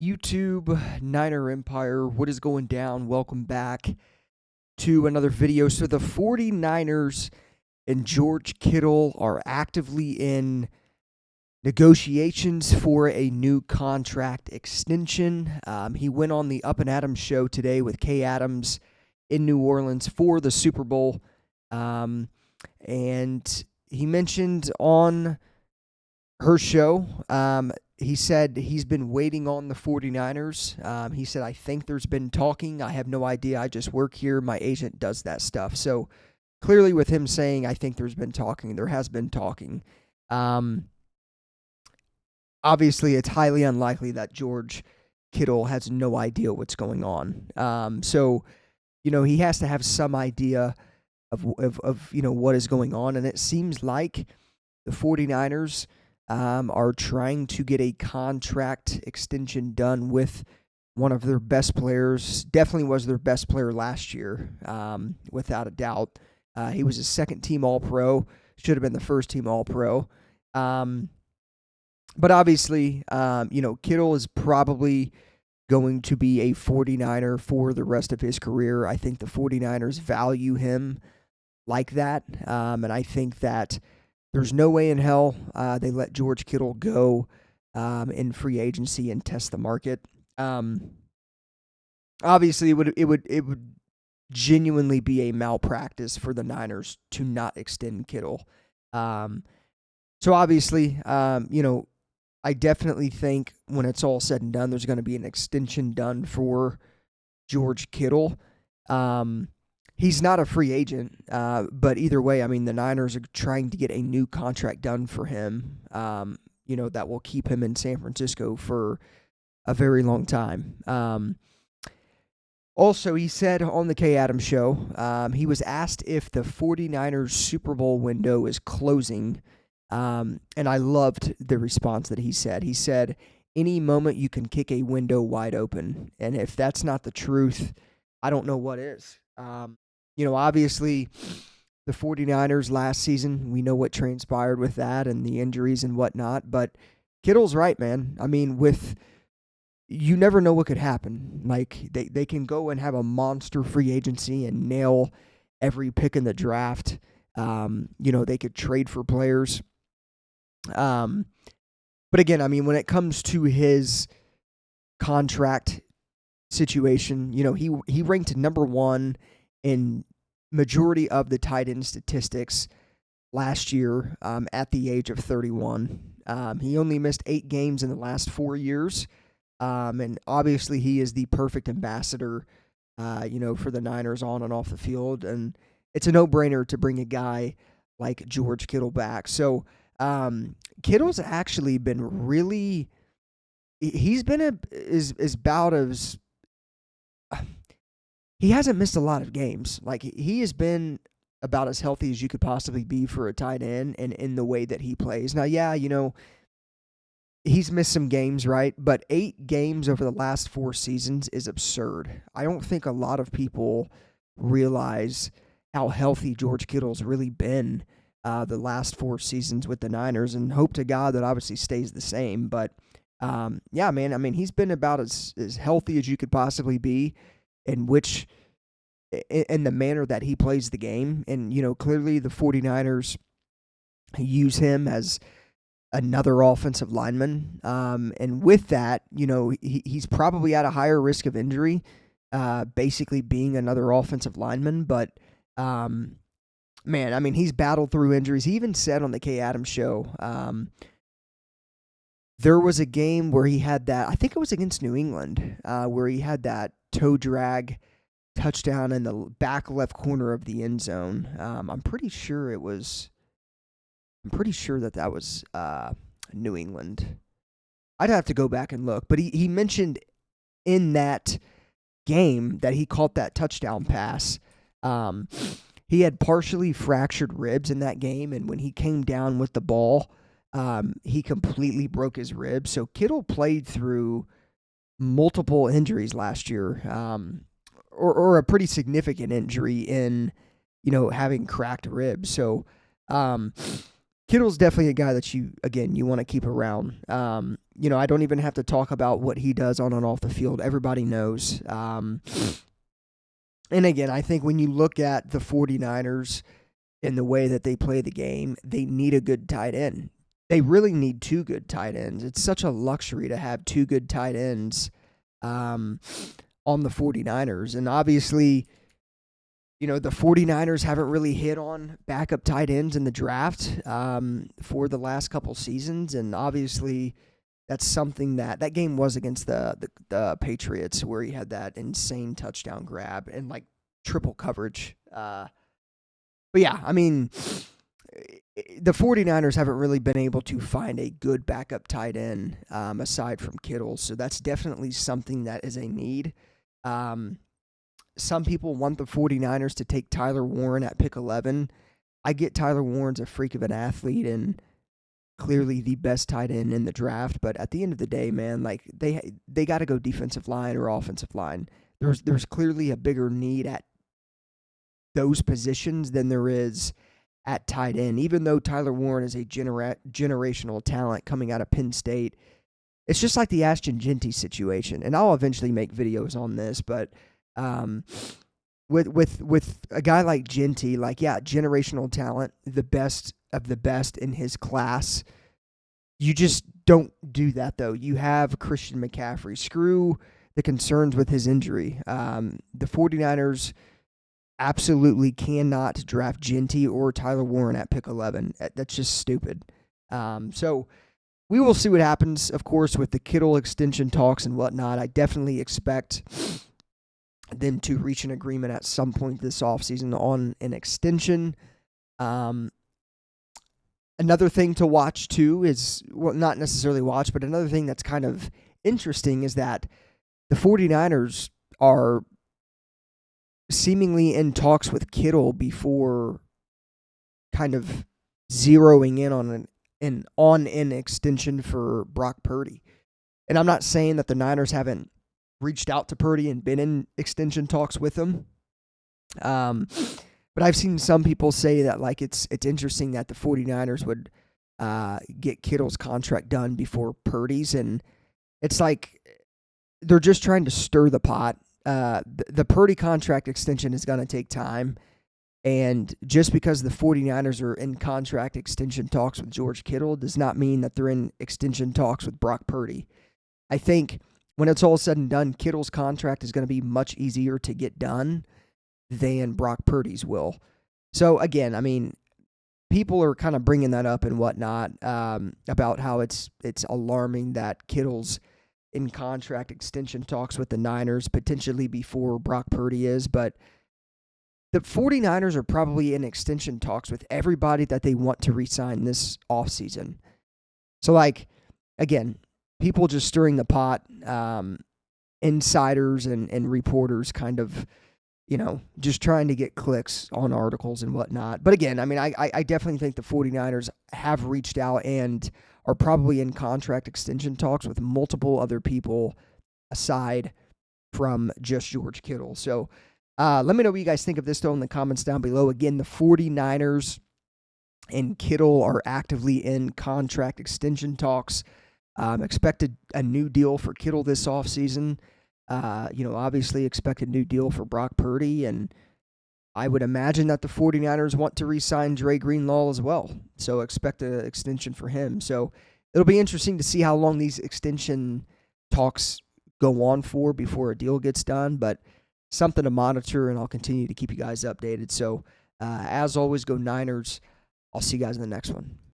YouTube, Niner Empire, what is going down? Welcome back to another video. So the 49ers and George Kittle are actively in negotiations for a new contract extension. He went on the Up and Adams show today with Kay Adams in New Orleans for the Super Bowl. And he mentioned on her show, he said he's been waiting on the 49ers. He said, I think there's been talking. I have no idea. I just work here. My agent does that stuff. So clearly with him saying, I think there's been talking, there has been talking. Obviously, it's highly unlikely that George Kittle has no idea what's going on. So, he has to have some idea of what is going on. And it seems like the 49ers are trying to get a contract extension done with one of their best players. Definitely was their best player last year, without a doubt. He was a second-team All-Pro. Should have been the first-team All-Pro. But obviously, Kittle is probably going to be a 49er for the rest of his career. I think the 49ers value him like that, and I think that there's no way in hell they let George Kittle go in free agency and test the market. Obviously, it would genuinely be a malpractice for the Niners to not extend Kittle. So obviously, I definitely think when it's all said and done, there's going to be an extension done for George Kittle. He's not a free agent, but either way, I mean, the Niners are trying to get a new contract done for him, that will keep him in San Francisco for a very long time. Also, he said on the Kay Adams show, he was asked if the 49ers Super Bowl window is closing, and I loved the response that he said. He said, any moment you can kick a window wide open, and if that's not the truth, I don't know what is. Obviously, the 49ers last season, we know what transpired with that and the injuries and whatnot, but Kittle's right, man. I mean, you never know what could happen. Like, they can go and have a monster free agency and nail every pick in the draft. They could trade for players. But again, I mean, when it comes to his contract situation, he ranked number one in majority of the tight end statistics last year at the age of 31. He only missed 8 games in the last 4 years. And obviously he is the perfect ambassador, for the Niners on and off the field. And it's a no-brainer to bring a guy like George Kittle back. So Kittle's actually been really – he's been about as – he hasn't missed a lot of games. Like, he has been about as healthy as you could possibly be for a tight end and in the way that he plays. Now, yeah, he's missed some games, right? But 8 games over the last 4 seasons is absurd. I don't think a lot of people realize how healthy George Kittle's really been the last 4 seasons with the Niners, and hope to God that obviously stays the same. But, yeah, man, I mean, he's been about as healthy as you could possibly be in the manner that he plays the game. And, clearly the 49ers use him as another offensive lineman. And with that, he's probably at a higher risk of injury, basically being another offensive lineman. But, man, I mean, he's battled through injuries. He even said on the Kay Adams show, there was a game where he had that, I think it was against New England, where he had that toe drag touchdown in the back left corner of the end zone. I'm pretty sure that was New England. I'd have to go back and look. But he mentioned in that game that he caught that touchdown pass. He had partially fractured ribs in that game, and when he came down with the ball, he completely broke his ribs. So Kittle played through multiple injuries last year, or a pretty significant injury in, having cracked ribs. So Kittle's definitely a guy that you want to keep around. I don't even have to talk about what he does on and off the field. Everybody knows. And again, I think when you look at the 49ers and the way that they play the game, they need a good tight end. They really need two good tight ends. It's such a luxury to have two good tight ends on the 49ers. And obviously, the 49ers haven't really hit on backup tight ends in the draft for the last couple seasons. And obviously, that's something that game was against the Patriots, where he had that insane touchdown grab and like triple coverage. But yeah, I mean, the 49ers haven't really been able to find a good backup tight end aside from Kittle. So that's definitely something that is a need. Some people want the 49ers to take Tyler Warren at pick 11. I get Tyler Warren's a freak of an athlete and clearly the best tight end in the draft. But at the end of the day, man, like they got to go defensive line or offensive line. There's clearly a bigger need at those positions than there is at tight end. Even though Tyler Warren is a generational talent coming out of Penn State, it's just like the Ashton Jeanty situation. And I'll eventually make videos on this, but with a guy like Jeanty, like, yeah, generational talent, the best of the best in his class. You just don't do that, though. You have Christian McCaffrey. Screw the concerns with his injury. The 49ers absolutely cannot draft Jeanty or Tyler Warren at pick 11. That's just stupid. So we will see what happens, of course, with the Kittle extension talks and whatnot. I definitely expect them to reach an agreement at some point this offseason on an extension. Another thing to watch, too, is, well, not necessarily watch, but another thing that's kind of interesting is that the 49ers are seemingly in talks with Kittle before kind of zeroing in on an extension for Brock Purdy. And I'm not saying that the Niners haven't reached out to Purdy and been in extension talks with him. But I've seen some people say that, like, it's interesting that the 49ers would get Kittle's contract done before Purdy's, and it's like they're just trying to stir the pot. The Purdy contract extension is going to take time, and just because the 49ers are in contract extension talks with George Kittle does not mean that they're in extension talks with Brock Purdy. I think when it's all said and done, Kittle's contract is going to be much easier to get done than Brock Purdy's will. So again, I mean, people are kind of bringing that up and whatnot about how it's alarming that Kittle's in contract extension talks with the Niners potentially before Brock Purdy is, but the 49ers are probably in extension talks with everybody that they want to re-sign this offseason. So, like, again, people just stirring the pot, insiders and reporters kind of, just trying to get clicks on articles and whatnot. But again, I mean, I definitely think the 49ers have reached out and are probably in contract extension talks with multiple other people aside from just George Kittle. So let me know what you guys think of this, though, in the comments down below. Again, the 49ers and Kittle are actively in contract extension talks. Expected a new deal for Kittle this offseason. Obviously expect a new deal for Brock Purdy, and I would imagine that the 49ers want to re-sign Dre Greenlaw as well. So expect an extension for him. So it'll be interesting to see how long these extension talks go on for before a deal gets done, but something to monitor, and I'll continue to keep you guys updated. So as always, go Niners. I'll see you guys in the next one.